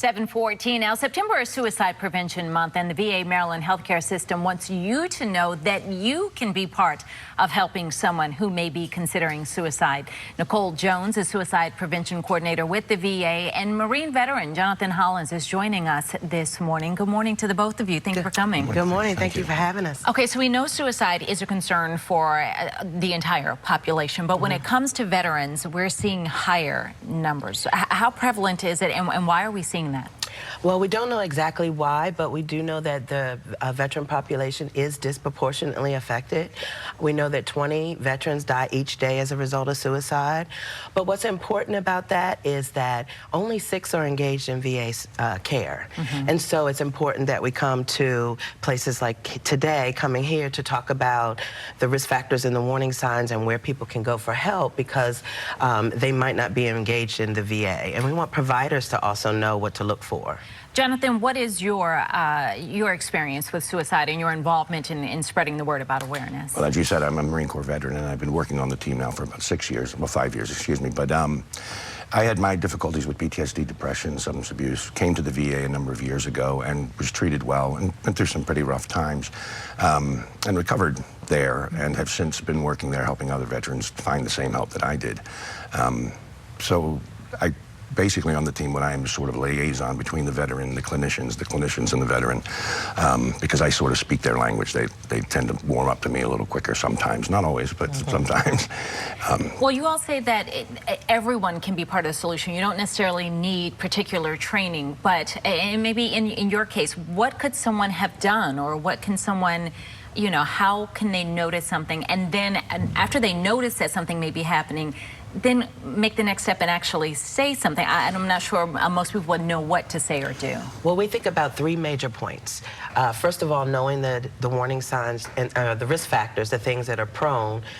7:14. Now, September is Suicide Prevention Month, and the VA Maryland healthcare system wants you to know that you can be part of helping someone who may be considering suicide. Nikole Jones is Suicide Prevention Coordinator with the VA, and Marine Veteran Jonathan Hollands is joining us this morning. Good morning to the both of you. Thank you for coming. Good morning. Thank you for having us. Okay, so we know suicide is a concern for the entire population, but when it comes to veterans, we're seeing higher numbers. How prevalent is it, and why are we seeing that? Well, we don't know exactly why, but we do know that the veteran population is disproportionately affected. We know that 20 veterans die each day as a result of suicide. But what's important about that is that only 6 are engaged in VA care. And so it's important that we come to places like today, coming here to talk about the risk factors and the warning signs and where people can go for help, because they might not be engaged in the VA. And we want providers to also know what to look for. Jonathan, what is your experience with suicide and your involvement in spreading the word about awareness? Well, as you said, I'm a Marine Corps veteran, and I've been working on the team now for about 6 years, well, 5 years, excuse me. But I had my difficulties with PTSD, depression, substance abuse, came to the VA a number of years ago and was treated well and went through some pretty rough times and recovered there, and have since been working there helping other veterans find the same help that I did. So I basically on the team, when I am sort of liaison between the veteran, the clinicians and the veteran, because I sort of speak their language. They tend to warm up to me a little quicker sometimes, not always, but sometimes. Well, you all say that everyone can be part of the solution. You don't necessarily need particular training, but and maybe in your case, what could someone have done, or what can someone, you know, how can they notice something, and then after they notice that something may be happening, then make the next step and actually say something? I'm not sure most people would know what to say or do. Well, we think about 3 major points. First of all, knowing the warning signs and the risk factors, the things that are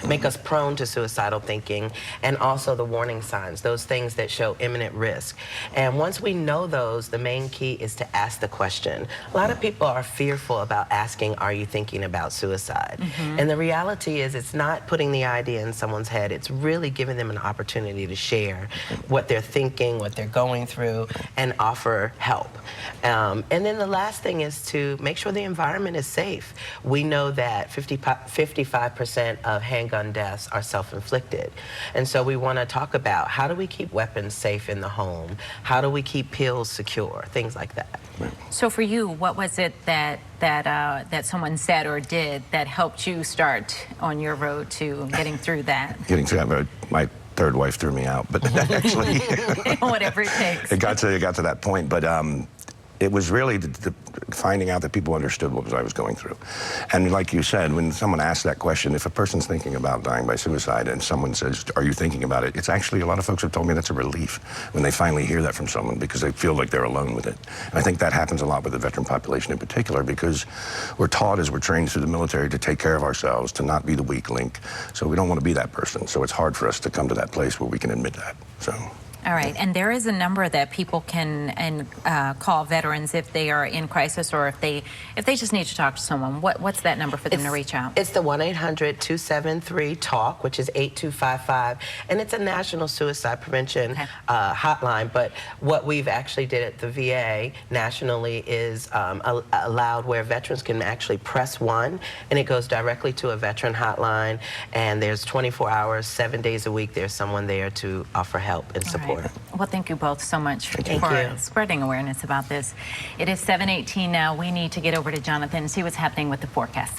make us prone to suicidal thinking, and also the warning signs, those things that show imminent risk. And once we know those, the main key is to ask the question. A lot of people are fearful about asking, are you thinking about suicide? And the reality is, it's not putting the idea in someone's head, it's really giving them an opportunity to share what they're thinking, what they're going through, and offer help. And then the last thing is to make sure the environment is safe. We know that 55% of handgun deaths are self-inflicted. And so we want to talk about, how do we keep weapons safe in the home? How do we keep pills secure? Things like that. So for you, what was it that someone said or did that helped you start on your road to getting through that? Getting through that, my third wife threw me out, but actually whatever it takes. It got to that point, but it was really the finding out that people understood what I was going through. And like you said, when someone asks that question, if a person's thinking about dying by suicide and someone says, are you thinking about it? It's actually, a lot of folks have told me that's a relief when they finally hear that from someone, because they feel like they're alone with it. And I think that happens a lot with the veteran population in particular, because we're taught as we're trained through the military to take care of ourselves, to not be the weak link. So we don't want to be that person. So it's hard for us to come to that place where we can admit that. So. All right, and there is a number that people can call veterans if they are in crisis, or if they just need to talk to someone. What's that number for them to reach out? It's the 1-800-273-TALK, which is 8255, and it's a national suicide prevention hotline. But what we've actually did at the VA nationally is allowed where veterans can actually press 1, and it goes directly to a veteran hotline. And there's 24 hours, 7 days a week. There's someone there to offer help and support. Well, thank you both so much for you. spreading awareness about this. It is 7:18 now. We need to get over to Jonathan and see what's happening with the forecast.